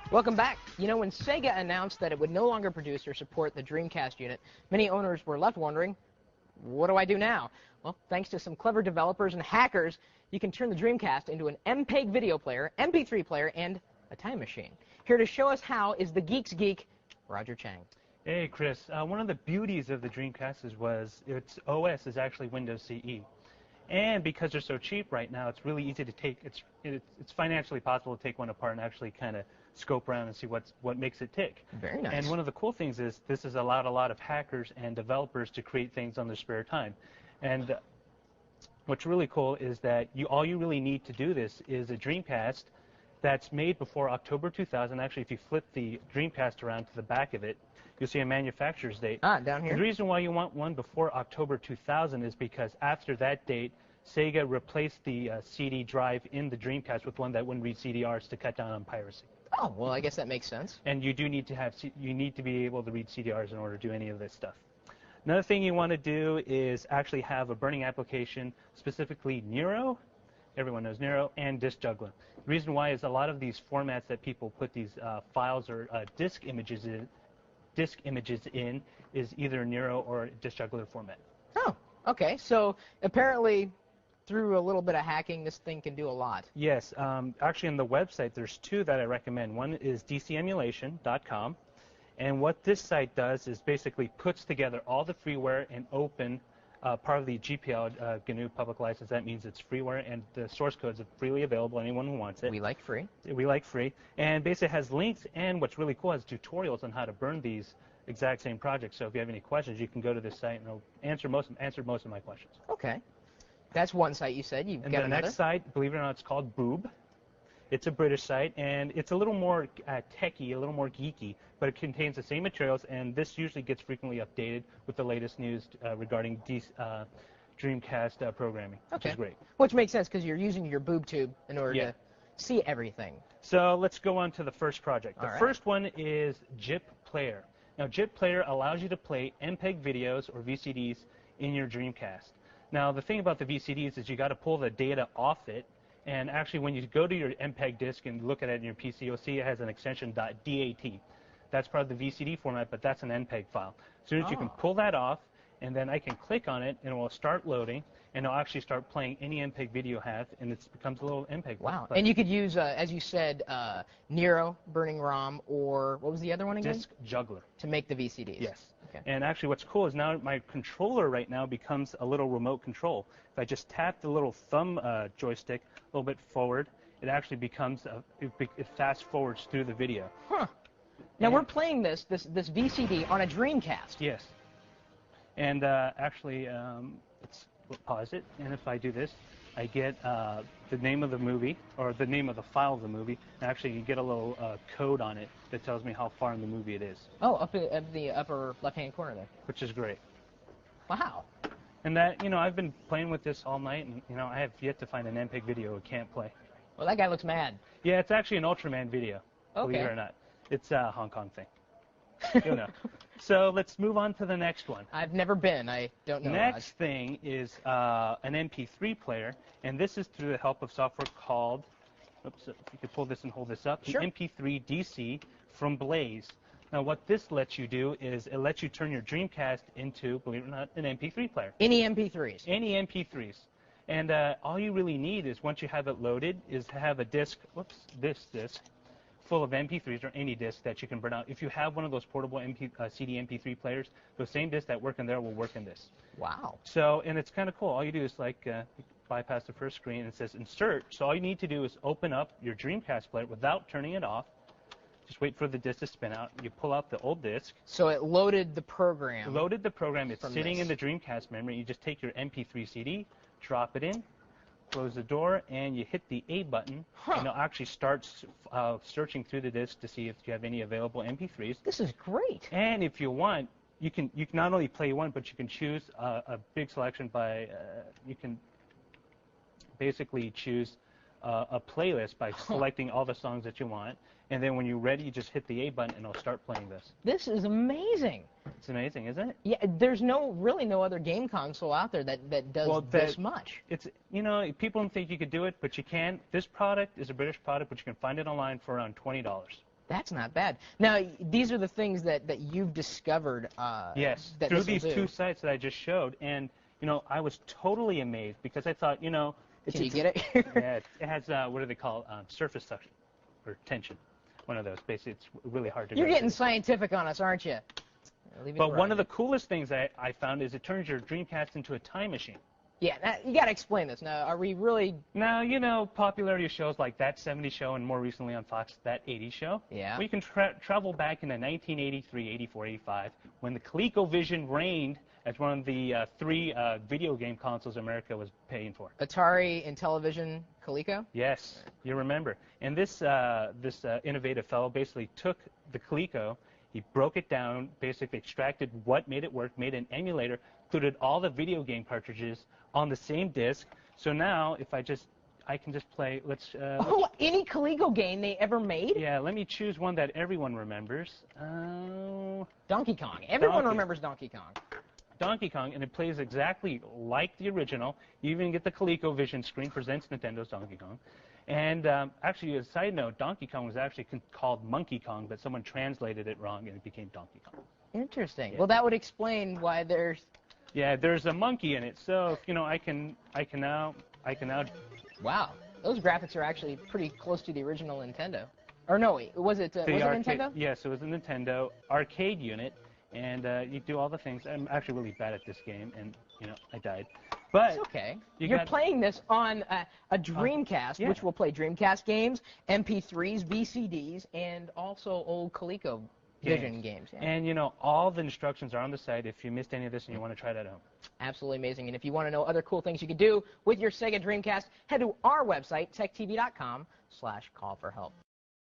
Welcome back. You know, when Sega announced that it would no longer produce or support the Dreamcast unit, many owners were left wondering, what do I do now? Well, thanks to some clever developers and hackers, you can turn the Dreamcast into an MPEG video player, MP3 player, and a time machine. Here to show us how is the Geek's Geek, Roger Chang. Hey, Chris. One of the beauties of the Dreamcast was its OS is actually Windows CE. And because they're so cheap right now, it's really easy to take. It's financially possible to take one apart and actually kind of scope around and see what makes it tick. Very nice. And one of the cool things is this has allowed a lot of hackers and developers to create things on their spare time. And what's really cool is that all you really need to do this is a Dreamcast that's made before October 2000. Actually, if you flip the Dreamcast around to the back of it, you'll see a manufacturer's date. Down here. The reason why you want one before October 2000 is because after that date, Sega replaced the CD drive in the Dreamcast with one that wouldn't read CDRs to cut down on piracy. Oh, well, I guess that makes sense. And you do need to be able to read CDRs in order to do any of this stuff. Another thing you want to do is actually have a burning application, specifically Nero. Everyone knows Nero, and Disk Juggler. The reason why is a lot of these formats that people put these files or disk images in is either Nero or Disk Juggler format. Oh, okay. So apparently, through a little bit of hacking, this thing can do a lot. Yes. Actually, on the website, there's two that I recommend. One is dcemulation.com, and what this site does is basically puts together all the freeware and open part of the GPL GNU public license. That means it's freeware, and the source codes are freely available to anyone who wants it. We like free. We like free. And basically has links, and what's really cool is tutorials on how to burn these exact same projects. So if you have any questions, you can go to this site, and it'll answer most of my questions. Okay. That's one site you said. You've got another? And the next site, believe it or not, it's called Boob. It's a British site, and it's a little more techy, a little more geeky, but it contains the same materials, and this usually gets frequently updated with the latest news regarding Dreamcast programming, which is great. Which makes sense because you're using your boob tube in order to see everything. So let's go on to the first project. The All right. first one is JIP Player. Now, JIP Player allows you to play MPEG videos or VCDs in your Dreamcast. Now, the thing about the VCDs is you got to pull the data off it. And actually, when you go to your MPEG disk and look at it in your PC, you'll see it has an extension .dat. That's part of the VCD format, but that's an MPEG file. As soon as you can pull that off, and then I can click on it, and it will start loading, and it'll actually start playing any MPEG video you have, and it becomes a little MPEG. Wow. And you could use, as you said, Nero, Burning ROM, or what was the other one again? Disk Juggler. To make the VCDs. Yes. Okay. And actually what's cool is now my controller right now becomes a little remote control. If I just tap the little thumb joystick a little bit forward, it actually becomes, it fast forwards through the video. Huh. Now we're playing this VCD on a Dreamcast. Yes. And actually, let's pause it. And if I do this, I get the name of the movie, or the name of the file of the movie, and actually you get a little code on it that tells me how far in the movie it is. Oh, up in the upper left-hand corner there. Which is great. Wow. And that, I've been playing with this all night, and, I have yet to find an MPEG video I can't play. Well, that guy looks mad. Yeah, it's actually an Ultraman video, believe it or not. It's a Hong Kong thing. You'll know. So let's move on to the next one. I've never been. I don't know. Next thing is an MP3 player, and this is through the help of software called, oops, if you could pull this and hold this up, sure. the MP3 DC from Blaze. Now what this lets you do is it lets you turn your Dreamcast into, believe it or not, an MP3 player. Any MP3s? Any MP3s. And all you really need is, once you have it loaded, is to have a disc, this disc, full of MP3s or any disc that you can burn out. If you have one of those portable CD MP3 players, those same discs that work in there will work in this. Wow. So, and it's kind of cool. All you do is bypass the first screen, and it says insert. So all you need to do is open up your Dreamcast player without turning it off. Just wait for the disc to spin out. You pull out the old disc. So it loaded the program. Loaded the program. It's sitting in the Dreamcast memory. You just take your MP3 CD, drop it in, close the door, and you hit the A button, and it'll actually start searching through the disc to see if you have any available MP3s. This is great. And if you want, you can not only play one, but you can choose a big selection by, you can basically choose a playlist by selecting all the songs that you want. And then when you're ready, you just hit the A button, and it'll start playing this. This is amazing. It's amazing, isn't it? Yeah, there's really no other game console out there that does this much. It's, people don't think you could do it, but you can. This product is a British product, but you can find it online for around $20. That's not bad. Now, these are the things that you've discovered. Yes, that through this'll these do. 2 sites that I just showed, and I was totally amazed because I thought, Can you get it? yeah, it has what do they call surface suction or tension, one of those. Basically, it's really hard to. You're go getting through. scientific on us, aren't you? But one of the coolest things I found is it turns your Dreamcast into a time machine. Yeah, you got to explain this. Now, are we really? Now, popularity of shows like That 70s Show and more recently on Fox, That 80s Show. Yeah. We can travel back into 1983, 84, 85, when the ColecoVision reigned as one of the 3 video game consoles America was paying for. Atari, Intellivision, Coleco? Yes, you remember. And this innovative fellow basically took the Coleco, he broke it down, basically extracted what made it work, made an emulator, included all the video game cartridges on the same disc. So now, if I can just play. Any Coleco game they ever made? Yeah, let me choose one that everyone remembers. Donkey Kong. Everyone remembers Donkey Kong. Donkey Kong, and it plays exactly like the original. You even get the ColecoVision screen, presents Nintendo's Donkey Kong. And actually, a side note, Donkey Kong was actually called Monkey Kong, but someone translated it wrong, and it became Donkey Kong. Interesting. Yeah. Well, that would explain why there's. Yeah, there's a monkey in it, so I can now. Wow, those graphics are actually pretty close to the original Nintendo. Or no, wait, was it Nintendo? Yes, it was a Nintendo arcade unit, and you do all the things. I'm actually really bad at this game, and I died. But it's okay. You're playing this on a Dreamcast, yeah. which will play Dreamcast games, MP3s, VCDs, and also old ColecoVision games. Yeah. And all the instructions are on the site if you missed any of this and you want to try that out. Absolutely amazing. And if you want to know other cool things you can do with your Sega Dreamcast, head to our website, techtv.com/call for help.